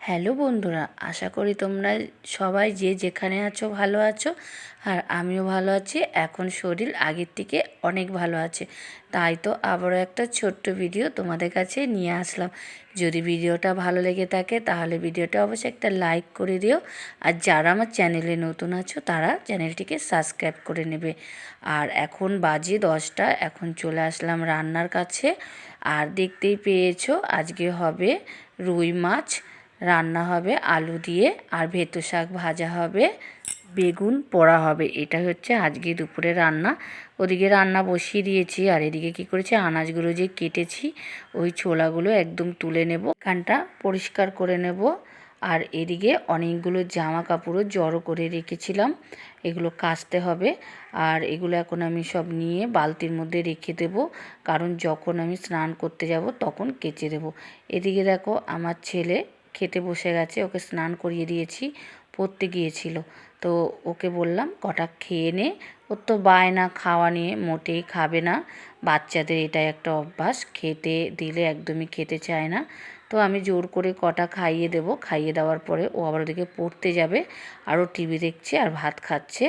Hello বন্ধুরা, আশা করি তোমরা সবাই যে যেখানে আছো ভালো আছো। আর আমিও ভালো আছি। এখন শরীর আগের থেকে অনেক ভালো আছে, তাই তো আবারও একটা ছোট্ট ভিডিও তোমাদের কাছে নিয়ে আসলাম। যদি ভিডিওটা ভালো লেগে থাকে তাহলে ভিডিওটা অবশ্যই একটা লাইক করে দিও। আর যারা আমার চ্যানেলে নতুন আছো তারা চ্যানেলটিকে সাবস্ক্রাইব করে নেবে। আর এখন বাজে 10টা, এখন চলে আসলাম রান্নার কাছে। আর দেখতেই পেয়েছো আজকে হবে রুই মাছ রান্না হবে আলু দিয়ে, আর ভেতো শাক ভাজা হবে, বেগুন পোড়া হবে। এটা হচ্ছে আজকে দুপুরে রান্না। ওদিকে রান্না বসিয়ে দিয়েছি, আর এদিকে কী করেছি, আনাজগুলো যে কেটেছি ওই ছোলাগুলো একদম তুলে নেব, এখানটা পরিষ্কার করে নেব। আর এদিকে অনেকগুলো জামা কাপড়ও জড়ো করে রেখেছিলাম, এগুলো কাচতে হবে। আর এগুলো এখন আমি সব নিয়ে বালতির মধ্যে রেখে দেব, কারণ যখন আমি স্নান করতে যাব তখন কেচে দেব। এদিকে দেখো আমার ছেলে খেতে বসে গেছে, ওকে স্নান করিয়ে দিয়েছি, পড়তে গিয়েছিল। তো ওকে বললাম কটা খেয়ে নে। ওর তো বায়না খাওয়া নিয়ে, মোটেই খাবে না। বাচ্চাদের এটাই একটা অভ্যাস, খেতে দিলে একদমই খেতে চায় না। তো আমি জোর করে কটা খাইয়ে দেবো, খাইয়ে দেওয়ার পরে ও আবার ওদিকে পড়তে যাবে, আরও টিভি দেখছে আর ভাত খাচ্ছে।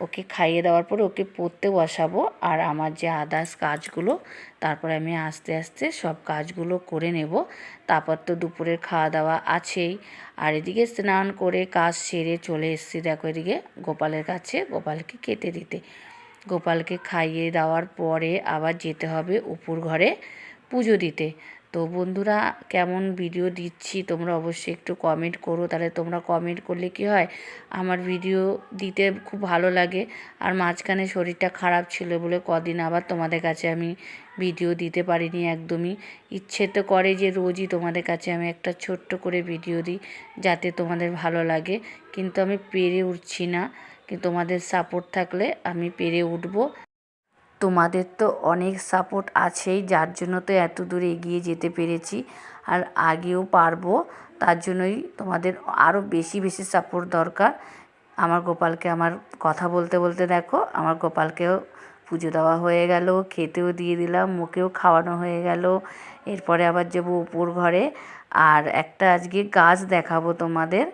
ওকে খাইয়ে দেওয়ার পরে ওকে পড়তে বসাবো, আর আমার যে আদার্স কাজগুলো তারপরে আমি আস্তে আস্তে সব কাজগুলো করে নেব। তারপর তো দুপুরের খাওয়া দাওয়া আছেই। আর এদিকে স্নান করে কাজ সেরে চলে এসেছি, দেখো এদিকে গোপালের কাছে, গোপালকে খেতে দিতে। গোপালকে খাইয়ে দেওয়ার পরে আবার যেতে হবে উপর ঘরে পুজো দিতে। তো বন্ধুরা, কেমন ভিডিও দিচ্ছি তোমরা অবশ্যই একটু কমেন্ট করো, তাহলে তোমরা কমেন্ট করলে কি হয়, আমার ভিডিও দিতে খুব ভালো লাগে। আর মাঝখানে শরীরটা খারাপ ছিল বলে কদিন আবার তোমাদের কাছে আমি ভিডিও দিতে পারিনি একদমই। ইচ্ছে তো করে যে রোজই তোমাদের কাছে আমি একটা ছোট্ট করে ভিডিও দিই, যাতে তোমাদের ভালো লাগে, কিন্তু আমি পেরে উঠছি না। কিন্তু তোমাদের সাপোর্ট থাকলে আমি পেরে উঠব। তোমাদের তো অনেক সাপোর্ট আছেই, যার জন্য তো এত দূর এগিয়ে যেতে পেরেছি, আর আগেও পারবো। তার জন্যই তোমাদের আরও বেশি বেশি সাপোর্ট দরকার। আমার গোপালকে, আমার কথা বলতে বলতে দেখো আমার গোপালকেও পুজো দেওয়া হয়ে গেল, খেতেও দিয়ে দিলাম, মুখেও খাওয়ানো হয়ে গেল। এরপরে আবার যাবো উপর ঘরে। আর একটা আজকে গাছ দেখাবো তোমাদের,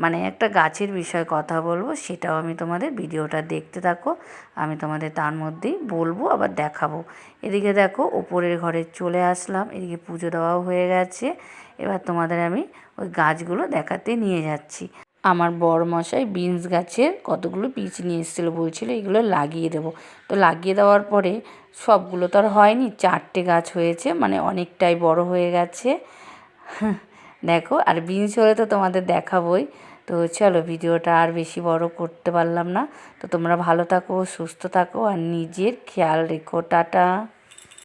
মানে একটা গাছের বিষয়ে কথা বলবো, সেটাও আমি তোমাদের ভিডিওটা দেখতে থাকো। আমি তোমাদের তার মধ্যেই বলবো আবার দেখাবো। এদিকে দেখো উপরের ঘরে চলে আসলাম, এদিকে পুজো দেওয়াও হয়ে গেছে। এবার তোমাদের আমি ওই গাছগুলো দেখাতে নিয়ে যাচ্ছি। আমার বড়মশাই বিনস গাছের কতগুলো বীজ নিয়ে এসেছিলো, বলছিল এগুলো লাগিয়ে দেবো। তো লাগিয়ে দেওয়ার পরে সবগুলো তো আর হয়নি, 4টে গাছ হয়েছে, মানে অনেকটাই বড় হয়ে গেছে। দেখো, আর বিনস হলে তো তোমাদের দেখাবোই। তো চলো, ভিডিওটা আর বেশি বড় করতে পারলাম না। তো তোমরা ভালো থাকো, সুস্থ থাকো, আর নিজের খেয়াল রেখো। টাটা।